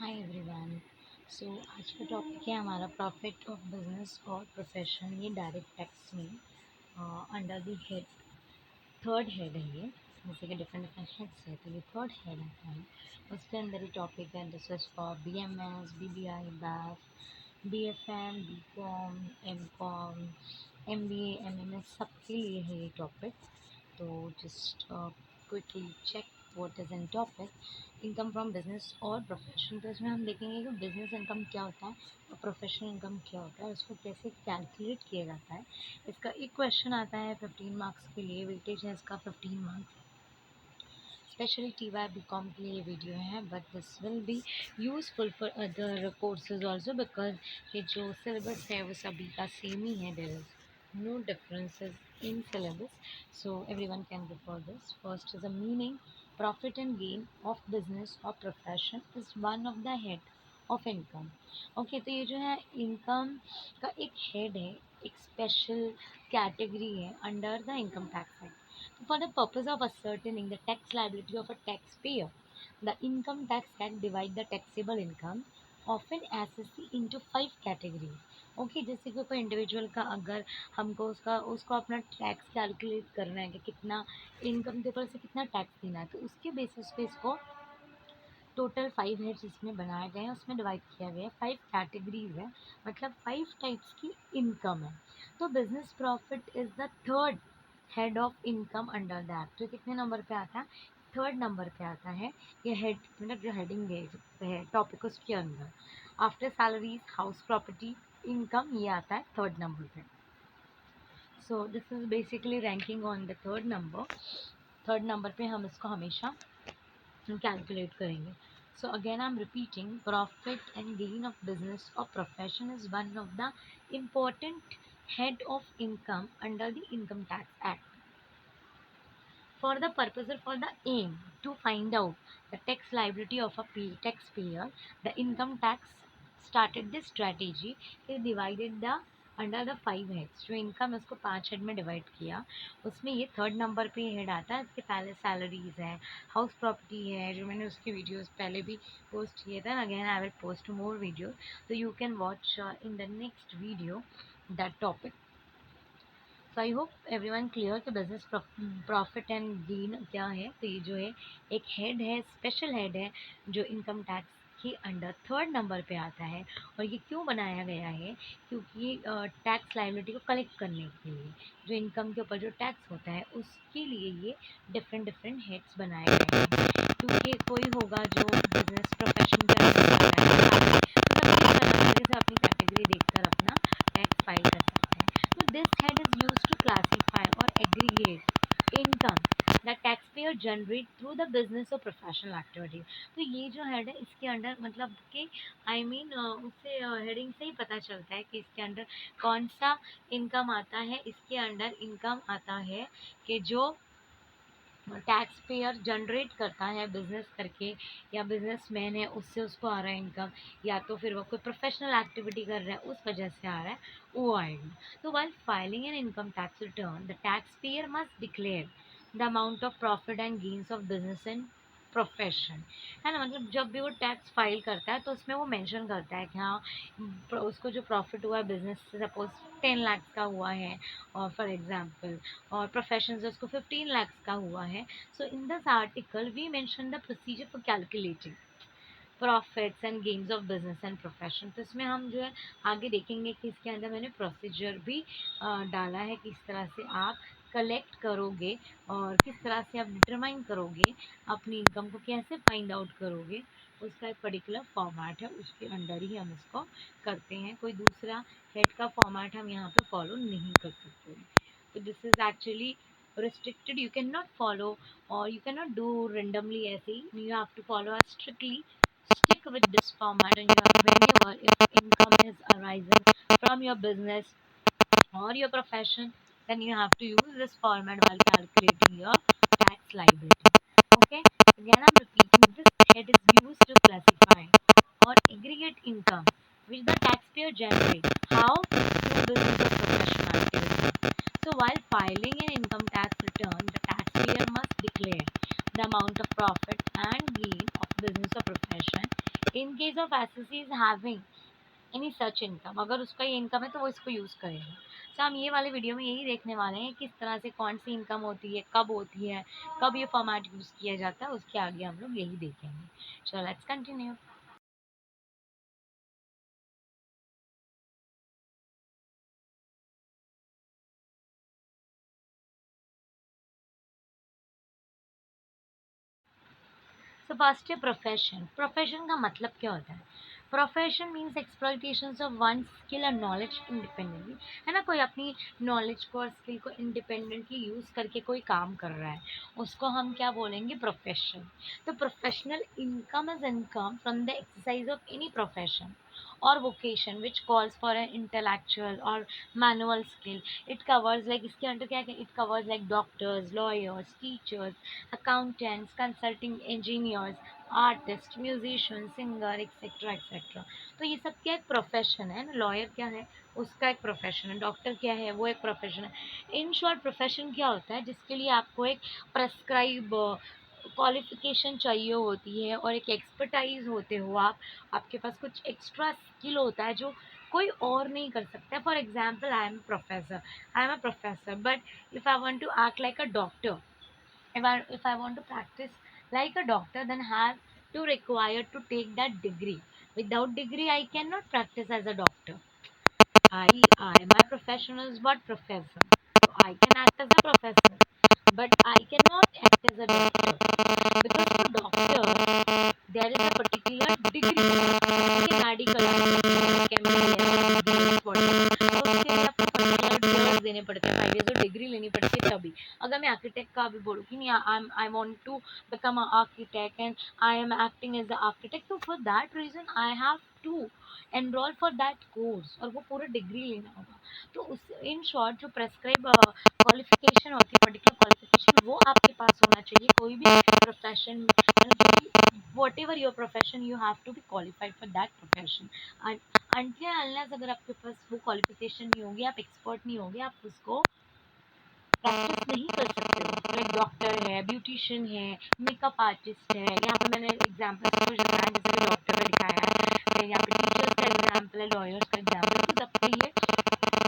Hi everyone. सो आज का topic है हमारा प्रॉफिट ऑफ बिजनेस और प्रोफेशन, ये डायरेक्ट टैक्स में under the head third head है ये। जैसे कि डिफरेंट डिफरेंट हेड्स है, तो ये थर्ड हेड आता है। उसके अंदर ही टॉपिक है this is for BMS, BBI, BAF, BFM, BCom, MCom, MBA, MMS, सबके लिए है ये टॉपिक। तो just quickly check what is in topic income from business और प्रोफेशन। तो इसमें हम देखेंगे कि बिजनेस इनकम क्या होता है और प्रोफेशनल इनकम क्या होता है, उसको कैसे कैलकुलेट किया जाता है। इसका एक क्वेश्चन आता है 15 मार्क्स के लिए, वेटेज है इसका 15 मार्क्स। स्पेशली TY BCom के लिए ये वीडियो है, but this will be useful for other courses also, because ये जो सिलेबस है वो सभी का सेम ही है। There is no differences in syllabus, so everyone can refer this. First is a meaning: profit and gain of business or profession is one of the head of income. Okay, तो ये जो है income का एक head है, एक special category है under the income tax act. For the purpose of ascertaining the tax liability of a taxpayer, the Income Tax Act divides the taxable income, often assessed into 5 categories. Okay, जैसे कि कोई individual का अगर हमको उसको अपना tax calculate करना है कि कितना इनकम के ऊपर से कितना टैक्स देना है, तो उसके बेसिस पे इसको टोटल 5 हेड्स इसमें बनाए गए हैं, उसमें डिवाइड किया गया है। 5 कैटेगरीज है, मतलब 5 टाइप्स की इनकम है। तो business profit is the third head of income under that. तो कितने नंबर पे आता है? थर्ड नंबर पे आता है ये हेड, मतलब जो हेडिंग है टॉपिक उसके अंदर। After salaries, house property income, ये आता है थर्ड नंबर पे। So this is basically ranking on the third number. Third number पे हम इसको हमेशा कैलकुलेट करेंगे. So again I'm repeating, profit and gain of business or profession is one of the important head of income under the Income Tax Act. For the purpose or for the aim to find out the tax liability of a taxpayer, the income tax started this strategy. It divided the under the 5 heads, जो income है उसको 5 head में divide किया। उसमें ये third number पे head आता है। इसके पहले सैलरीज है, हाउस प्रॉपर्टी है, जो मैंने उसकी वीडियोस पहले भी पोस्ट किए थे। Again I will post more video, तो you can watch in the next video that topic. So I hope everyone clear कि बिजनेस प्रॉफिट एंड गेन क्या है. तो ये जो है एक हेड है, स्पेशल हेड है, जो इनकम टैक्स के अंडर थर्ड नंबर पे आता है. और ये क्यों बनाया गया है? क्योंकि टैक्स लाइबिलिटी को कलेक्ट करने के लिए, जो इनकम के ऊपर जो टैक्स होता है उसके लिए ये डिफरेंट डिफरेंट हेड्स बनाए गए हैं. क्योंकि कोई होगा जो बिजनेस प्रोफेशन के अंदर कर रहा है, मतलब इस तरीके से अपनी कैटेगरी देखकर अपना टैक्स फाइल कर सकते हैं. So this head is used to classify or aggregate income that taxpayer generate through the business or professional activity. तो ये जो हेड है इसके अंडर, मतलब कि आई मीन उससे हेडिंग से ही पता चलता है कि इसके अंडर कौन सा इनकम आता है. इसके अंडर इनकम आता है कि जो टैक्स पेयर जनरेट करता है बिजनेस करके, या बिजनेस मैन है उससे उसको आ रहा है इनकम, या तो फिर वो कोई प्रोफेशनल एक्टिविटी कर रहा है उस वजह से आ रहा है, वो आएगा. तो while filing an income tax return, the tax payer must declare the amount of profit and gains of business and profession. है ना, मतलब जब भी वो टैक्स फाइल करता है तो उसमें वो मेंशन करता है कि हाँ उसको जो प्रॉफिट हुआ है बिजनेस से, सपोज 10 लाख का हुआ है और फॉर एग्जांपल, और प्रोफेशन से उसको 15 lakhs का हुआ है. So in this article we mention the procedure for calculating profits and gains of business and profession. तो इसमें हम जो है आगे देखेंगे कि इसके अंदर मैंने प्रोसीजर भी डाला है, किस तरह से आप कलेक्ट करोगे और किस तरह से आप डिटरमाइन करोगे अपनी इनकम को, कैसे फाइंड आउट करोगे. उसका एक पर्टिकुलर फॉर्मेट है, उसके अंडर ही हम इसको करते हैं. कोई दूसरा हेड का फॉर्मेट हम यहाँ पे फॉलो नहीं कर सकते. तो this is actually restricted, you cannot follow or you cannot do randomly ऐसे ही. You have to follow strictly, stick with this format, and you have, whenever if income is arising from your business or your profession, then you have to use this format while calculating your tax liability. Okay, again I'm repeating, this head is used to classify or aggregate income which the taxpayer generates. How? Through business or professional activity. So while filing an income tax return, the taxpayer must declare the amount of profit and gain of business or profession in case of SSC is having any such income, अगर उसका ये income है तो वो इसको use करेगा। तो हम ये वाले वीडियो में यही देखने वाले हैं किस तरह से कौन सी इनकम होती है, कब होती है, कब ये फॉर्मेट यूज़ किया जाता है, उसके आगे हम लोग यही देखेंगे। चलो लेट्स कंटिन्यू। सो फर्स्ट है प्रोफेशन। प्रोफेशन का मतलब क्या होता है? Profession means exploitation of one skill and knowledge independently, है ना, कोई अपनी नॉलेज को और स्किल को इंडिपेंडेंटली यूज़ करके कोई काम कर रहा है, उसको हम क्या बोलेंगे? प्रोफेशन। तो professional income is income from the exercise of any profession or vocation which calls for an intellectual or manual skill. It covers like इसके अंदर क्या क्या? It covers like doctors, lawyers, teachers, accountants, consulting engineers, artist, musician, singer, etcetera etcetera. तो ये सब क्या एक profession है ना। लॉयर क्या है? उसका एक प्रोफेशन है। डॉक्टर क्या है? वो एक प्रोफेशन है। इन शॉर्ट प्रोफेशन क्या होता है? जिसके लिए आपको एक प्रेस्क्राइब क्वालिफिकेशन चाहिए होती है और एक एक्सपर्टाइज होते हो आप, आपके पास कुछ एक्स्ट्रा स्किल होता है जो कोई और नहीं कर सकता। For example I am a professor but if I want to act like a doctor, if I want to practice like a doctor, then have to require to take that degree. Without degree, I cannot practice as a doctor. My profession is what? Professor. So I can act as a professor, but I cannot act as a doctor because for doctor there is a particular degree, जैसे medical MBBS whatever, तो उसके लिए आपको particular years देने पड़ते हैं, 5 years और degree लेनी पड़ती है तभी। अगर मैं आर्किटेक्ट का भी बोलूँ कि नहीं, I want to become a architect and I am acting as a architect, तो for that reason I have to enroll for that course और वो पूरा डिग्री लेना होगा। तो उस इन शॉर्ट जो प्रेस्क्राइब क्वालिफिकेशन होती है, पर्टिकुलर क्वालिफिकेशन, वो आपके पास होना चाहिए। कोई भी profession, whatever your profession, you have to be qualified for that profession. Until unless अगर आपके पास वो क्वालिफिकेशन नहीं होगी, आप एक्सपर्ट नहीं होगे, आप उसको प्रैक्टिस नहीं कर सकते हो। लाइक डॉक्टर है, ब्यूटिशियन है, मेकअप आर्टिस्ट है, यहाँ पे मैंने एग्जाम्पल कुछ बताया जैसे कि डॉक्टर का दिखाया है, फिर यहाँ पे टीचर्स का एग्जाम्पल है, लॉयर्स का एग्जाम्पल है, तो सबके लिए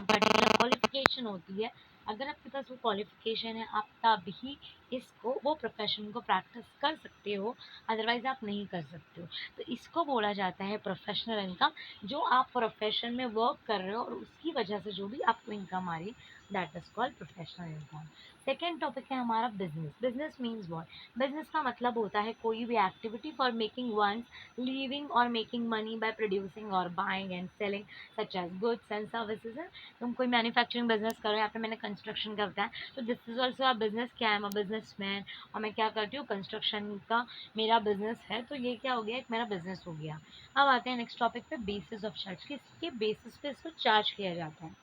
पर्टिकुलर क्वालिफिकेशन होती है। अगर आपके पास वो क्वालिफिकेशन है, आप तभी इसको वो प्रोफेशन को प्रैक्टिस कर सकते हो, अदरवाइज आप नहीं कर सकते हो। तो इसको बोला जाता है प्रोफेशनल इनकम। जो आप प्रोफेशन में वर्क कर रहे हो और उसकी वजह से जो भी आपको इनकम आ रही है, that is called professional income. Second topic है हमारा business. Business means what? Business का मतलब होता है कोई भी activity for making one's living और मेकिंग मनी बाय प्रोड्यूसिंग और buying and selling such as goods and services. तुम कोई मैन्युफैक्चरिंग बिजनेस करो, यहाँ पे मैंने कंस्ट्रक्शन का बताया, तो this is also a business. क्या है? बिजनेस मैन, और मैं क्या करती हूँ? कंस्ट्रक्शन का मेरा बिजनेस है, तो ये क्या हो गया? एक मेरा बिजनेस हो गया। अब आते हैं नेक्स्ट टॉपिक पे, बेसिस ऑफ चार्ज। किसके बेसिस पे इसको चार्ज किया जाता है?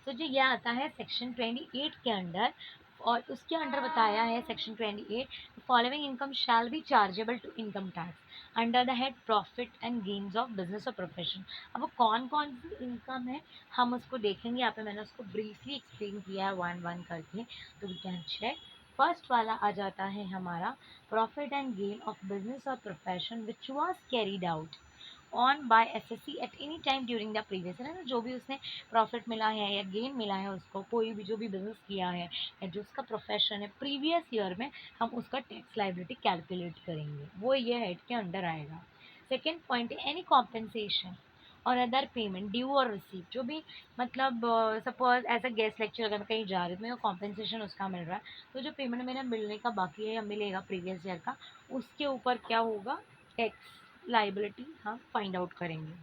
तो जो यह आता है सेक्शन 28 के अंडर, और उसके अंडर बताया है section 28, following income shall be chargeable to income tax under the head profit and gains of business और प्रोफेशन। अब वो कौन कौन सी इनकम है हम उसको देखेंगे। यहाँ पे मैंने उसको ब्रीफली एक्सप्लेन किया है वन वन करके, तो वी कैन चेक। फर्स्ट वाला आ जाता है हमारा profit and gain of business और profession which was carried out on by SSC at any time during the previous year, है ना, जो भी उसने प्रॉफिट मिला है या गेन मिला है उसको, कोई भी जो भी बिजनेस किया है या जो उसका प्रोफेशन है प्रीवियस ईयर में, हम उसका टैक्स लाइबिलिटी कैलकुलेट करेंगे, वो ये हेड के अंडर आएगा। सेकेंड पॉइंट है एनी कॉम्पेंसेशन और अदर पेमेंट ड्यू और रिसीव, जो भी मतलब suppose as a guest lecture अगर मैं कहीं जा रही हूँ, मेरे को कॉम्पेंसेशन उसका मिल रहा है, तो जो पेमेंट मेरा मिलने का बाकी है या मिलेगा प्रीवियस ईयर का, उसके ऊपर क्या होगा? टैक्स लाइबिलिटी हम फाइंड आउट करेंगे।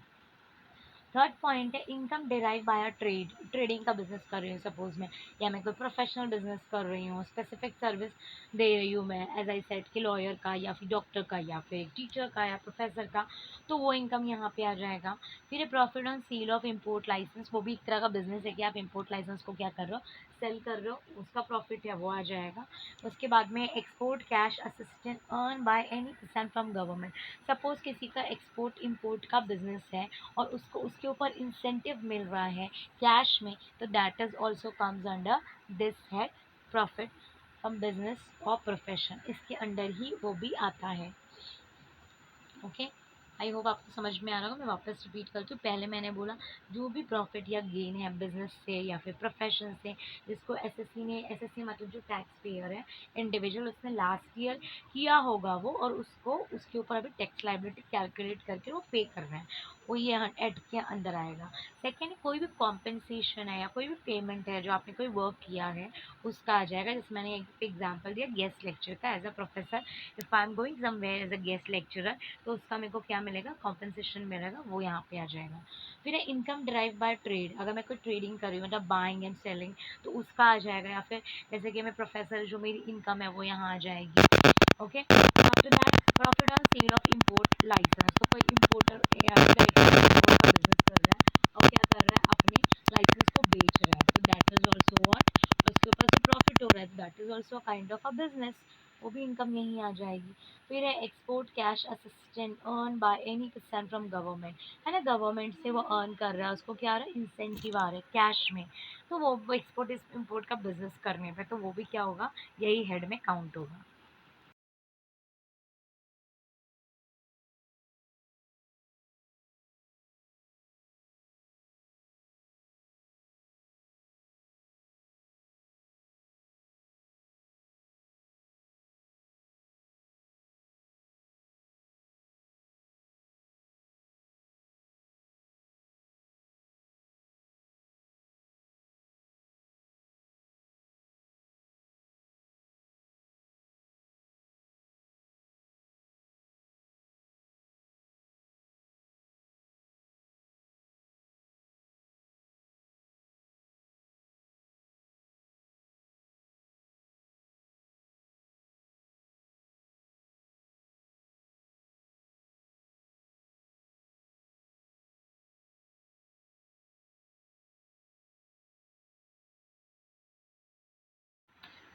थर्ड पॉइंट है income derive by a trade. Trading का बिजनेस कर रही हूँ सपोज मैं, या मैं कोई प्रोफेशनल बिजनेस कर रही हूँ, स्पेसिफिक सर्विस दे रही हूँ मैं, एज आई सेड कि लॉयर का या फिर डॉक्टर का या फिर टीचर का या प्रोफेसर का, तो वो इनकम यहाँ पे आ जाएगा। फिर profit on sale of import licence, वो भी एक तरह का बिजनेस है कि आप इम्पोर्ट लाइसेंस को क्या कर रहे हो? सेल कर रहे हो, उसका प्रॉफिट है वो आ जाएगा। उसके बाद में export cash assistant earn by any person from government. Suppose किसी का एक्सपोर्ट इम्पोर्ट का बिजनेस है और उसको उसके ऊपर इंसेंटिव मिल रहा है कैश में, तो that is also comes under this head profit from business और प्रोफेशन, इसके अंडर ही वो भी आता है। ओके, आई होप आपको समझ में आ रहा होगा। मैं वापस रिपीट करती हूँ, पहले मैंने बोला जो भी प्रॉफिट या गेन है बिजनेस से या फिर प्रोफेशन से, जिसको एसएससी ने, एसएससी मतलब जो टैक्स पेयर है इंडिविजुअल, उसने लास्ट ईयर किया होगा वो, और उसको उसके ऊपर अभी टैक्स लाइबिलिटी कैलकुलेट करके वो पे कर रहे हैं, वो ये एड के अंदर आएगा। सेकेंड, कोई भी कॉम्पेंसेशन है या कोई भी पेमेंट है जो आपने कोई वर्क किया है, उसका आ जाएगा। जैसे मैंने एक एग्जाम्पल दिया गेस्ट लेक्चर का, as a professor if I am going somewhere as a guest lecturer, तो उसका मेरे को क्या मिलेगा, कॉम्पेंसेशन मिलेगा, वो यहाँ पे आ जाएगा। फिर है इनकम ड्राइव बाय ट्रेड, अगर मैं कोई ट्रेडिंग कर रही हूँ मतलब बाइंग एंड सेलिंग, तो उसका आ जाएगा। या फिर जैसे कि मैं प्रोफेसर, जो मेरी इनकम है वो यहाँ आ जाएगी। Okay, after that profit on sale of import licence, तो कोई इम्पोर्टर या बिजनेस कर रहा है और क्या कर रहा है, अपने लाइसेंस को बेच रहा है, तो दैट इज ऑल्सो व्हाट, उसके ऊपर से प्रॉफिट हो रहा है, that is also kind of a business, वो भी इनकम यहीं आ जाएगी। फिर है export cash assistant earn by any person from government, है ना, गवर्नमेंट से वो अर्न कर रहा है, उसको क्या आ रहा है, इंसेंटिव आ रहा है कैश में, तो वो एक्सपोर्ट इम्पोर्ट का बिजनेस करने पे, तो वो भी क्या होगा, यही हेड में काउंट होगा।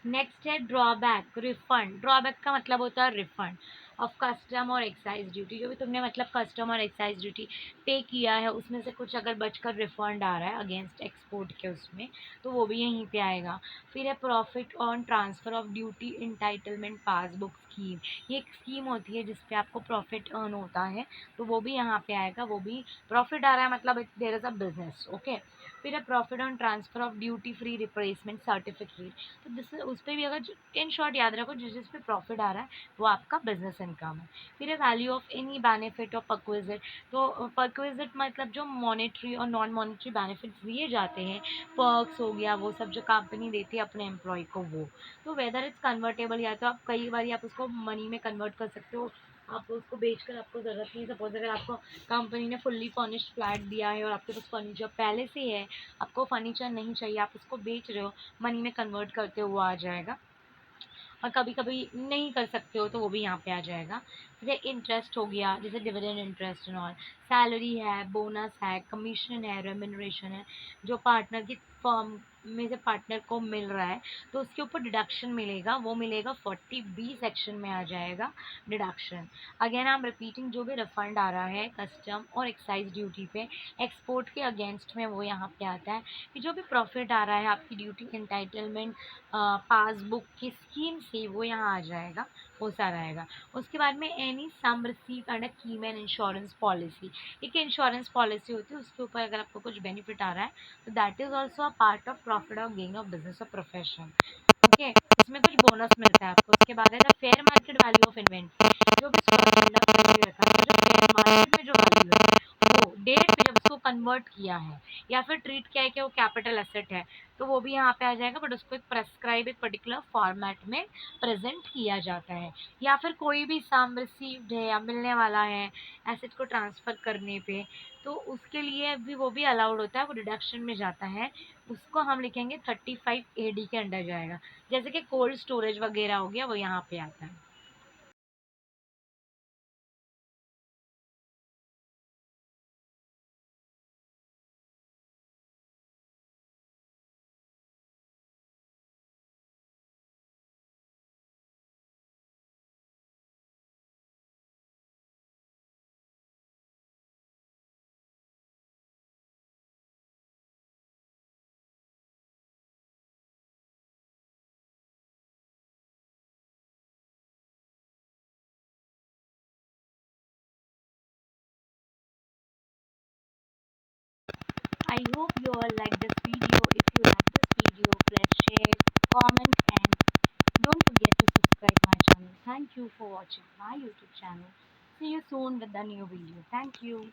नेक्स्ट है ड्रॉबैक रिफंड, ड्रॉबैक का मतलब होता है रिफंड ऑफ कस्टम और एक्साइज ड्यूटी, जो भी तुमने मतलब कस्टम और एक्साइज ड्यूटी पे किया है, उसमें से कुछ अगर बचकर रिफंड आ रहा है अगेंस्ट एक्सपोर्ट के उसमें, तो वो भी यहीं पे आएगा। फिर है profit on transfer of duty entitlement passbook scheme, ये एक स्कीम होती है जिसपे आपको प्रॉफिट अर्न होता है, तो वो भी यहाँ पे आएगा, वो भी प्रॉफिट आ रहा है, मतलब there is a business. Okay, फिर है profit on transfer of duty free replacement certificate, तो जिस उस पे भी अगर, इन शॉर्ट याद रखो, जिस पे प्रॉफिट आ रहा है वो आपका बिजनेस इनकम है। फिर है value of any benefit of perquisite, तो परक्विजिट मतलब जो मॉनेटरी और नॉन मॉनेटरी बेनिफिट्स दिए जाते हैं, पर्क्स हो गया, वो सब जो कंपनी देती है अपने एम्प्लॉय को, वो, तो वेदर इट्स कन्वर्टेबल, या तो आप कई बार आप उसको मनी में कन्वर्ट कर सकते हो, आप उसको बेचकर आपको ज़रूरत नहीं, सपोज अगर आपको कंपनी ने फुल्ली फर्निश्ड फ्लैट दिया है और आपके पास फर्नीचर पहले से है, आपको फर्नीचर नहीं चाहिए, आप उसको बेच रहे हो, मनी में कन्वर्ट करते हुए आ जाएगा। और कभी कभी नहीं कर सकते हो तो वो भी यहाँ पे आ जाएगा। फिर इंटरेस्ट हो गया, जैसे dividend interest and all, salary है, बोनस है, कमीशन है, रेम्यूनरेशन है, जो पार्टनर की फर्म में से पार्टनर को मिल रहा है, तो उसके ऊपर डिडक्शन मिलेगा, वो मिलेगा 40B सेक्शन में आ जाएगा deduction. Again I am repeating, जो भी रिफंड आ रहा है कस्टम और एक्साइज ड्यूटी पे एक्सपोर्ट के अगेंस्ट में, वो यहाँ पे आता है कि जो भी प्रॉफिट आ रहा है आपकी ड्यूटी इंटाइटलमेंट पासबुक की स्कीम से, वो यहाँ आ जाएगा, वो सारा आएगा। उसके बाद में any sum received under keyman insurance policy, एक इंश्योरेंस पॉलिसी होती है, उसके ऊपर अगर आपको कुछ बेनिफिट आ रहा है, तो that is also a part of profit और गेन ऑफ बिजनेस और प्रोफेशन। ओके, इसमें कुछ बोनस मिलता है आपको। उसके बाद है the fair market value of inventory, जो भी स्टॉक बिल्डअप करके रखा है, जो फेयर मार्केट में जो वैल्यू है, वो डेट पे जब उसको कन्वर्ट किया है या फिर ट्रीट किया है कि वो कैपिटल एसेट है, तो वो भी यहाँ पे आ जाएगा, बट उसको एक प्रेस्क्राइब एक पर्टिकुलर फॉर्मेट में प्रेजेंट किया जाता है। या फिर कोई भी सम रिसीव्ड है या मिलने वाला है एसेट को ट्रांसफ़र करने पे, तो उसके लिए भी वो भी अलाउड होता है, वो डिडक्शन में जाता है, उसको हम लिखेंगे 35AD के अंडर जाएगा। जैसे कि कोल्ड स्टोरेज वगैरह हो गया, वो यहाँ पे आता है। I hope you all like this video. If you like this video, please share, comment, and don't forget to subscribe my channel. Thank you for watching my YouTube channel. See you soon with a new video. Thank you.